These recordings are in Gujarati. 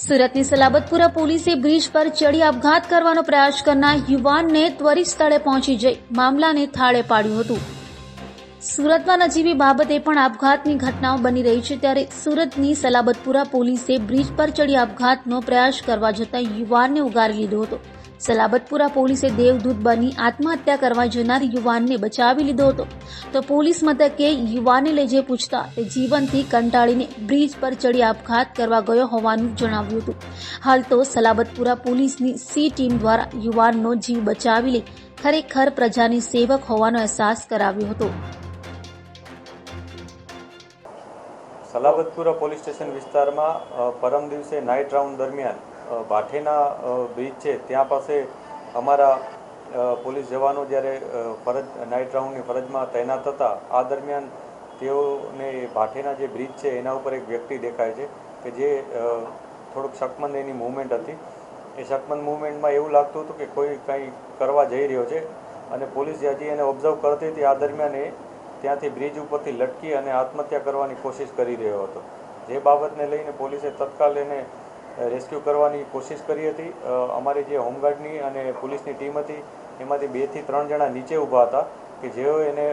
સુરતની સલાબતપુરા પોલીસે બ્રિજ પર ચડી આપઘાત કરવાનો પ્રયાસ કરનાર યુવાનને ત્વરિત સ્થળે પહોંચી જઈ મામલાને થાળે પાડ્યું હતું। સુરતમાં નજીવી બાબતે પણ આપઘાતની ઘટનાઓ બની રહી છે, ત્યારે સુરતની સલાબતપુરા પોલીસે બ્રિજ પર ચડી આપઘાતનો પ્રયાસ કરવા જતા યુવાનને ઉગારી લીધો હતો। સલાબતપુરા પોલીસે દેવદૂત બની આત્મહત્યા કરવા જનાર યુવાનને બચાવી લીધો હતો, તો પોલીસ મથકે યુવાનને લઈ જઈ પૂછતા તે જીવનથી કંટાળીને બ્રિજ પર ચડી આપઘાત કરવા ગયો હોવાનું જણાવ્યું હતું। હાલ તો સલાબતપુરા પોલીસની સી ટીમ દ્વારા યુવાનનો જીવ બચાવી લઈ ખરેખર પ્રજાની સેવક હોવાનો અહેસાસ કરાવ્યો હતો। સલાબતપુરા પોલીસ સ્ટેશન વિસ્તારમાં પરમ દિવસે નાઇટ રાઉન્ડ દરમિયાન ભાઠેના બ્રિજ છે ત્યાં પાસે અમારા પોલીસ જવાનો જ્યારે નાઇટ રાઉન્ડની ફરજમાં તૈનાત હતા, આ દરમિયાન તેઓને ભાઠેના જે બ્રિજ છે એના ઉપર એક વ્યક્તિ દેખાય છે કે જે થોડુંક શકમંદ એની મૂવમેન્ટ હતી। એ શકમંદ મૂવમેન્ટમાં એવું લાગતું હતું કે કોઈ કંઈ કરવા જઈ રહ્યો છે અને પોલીસ હજી એને ઓબ્ઝર્વ કરતી હતી। આ દરમિયાન એ ત્યાંથી બ્રિજ ઉપરથી લટકી અને આત્મહત્યા કરવાની કોશિશ કરી રહ્યો હતો, જે બાબતને લઈને પોલીસે તત્કાલ એને રેસ્ક્યુ કરવાની કોશિશ કરી હતી। અમારી જે હોમગાર્ડની અને પોલીસની ટીમ હતી એમાંથી 2 થી 3 જણા નીચે ઊભા હતા કે જેઓ એને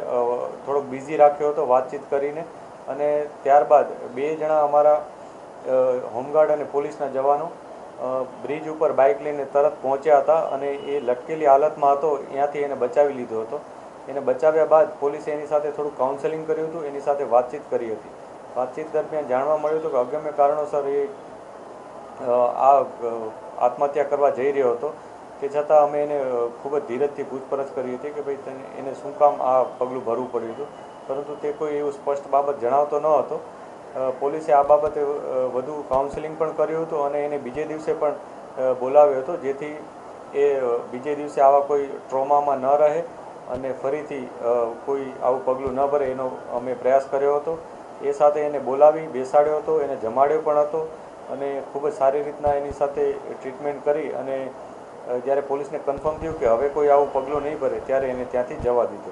થોડોક બિઝી રાખ્યો હતો વાતચીત કરીને, અને ત્યારબાદ 2 જણા અમારા હોમગાર્ડ અને પોલીસના જવાનો બ્રિજ ઉપર બાઇક લઈને તરત પહોંચ્યા હતા અને એ લટકેલી હાલતમાં હતો, ત્યાંથી એને બચાવી લીધો હતો। એને બચાવ્યા બાદ પોલીસે એની સાથે થોડું કાઉન્સેલિંગ કર્યું હતું, એની સાથે વાતચીત કરી હતી। વાતચીત દરમિયાન જાણવા મળ્યું હતું કે અગમ્ય કારણોસર એ આત્મહત્યા કરવા જઈ રહ્યો હતો, તે છતાં અમે એને ખૂબ જ ધીરજથી પૂછપરછ કરી હતી કે ભાઈ એને શું કામ આ પગલું ભરવું પડ્યું હતું, પરંતુ તે કોઈ એવું સ્પષ્ટ બાબત જણાવતો ન હતો। પોલીસે આ બાબતે વધુ કાઉન્સેલિંગ પણ કર્યું હતું અને એને બીજે દિવસે પણ બોલાવ્યો હતો, જેથી એ બીજે દિવસે આવા કોઈ ટ્રોમામાં ન રહે અને ફરીથી કોઈ આવું પગલું ન ભરે એનો અમે પ્રયાસ કર્યો હતો। એ સાથે એને બોલાવી બેસાડ્યો હતો, એને જમાડ્યો પણ હતો અને ખૂબ જ સારી રીતના એની સાથે ટ્રીટમેન્ટ કરી અને જ્યારે પોલીસને કન્ફર્મ થયું કે હવે કોઈ આવું પગલું નહીં ભરે ત્યારે એને ત્યાંથી જવા દીધો।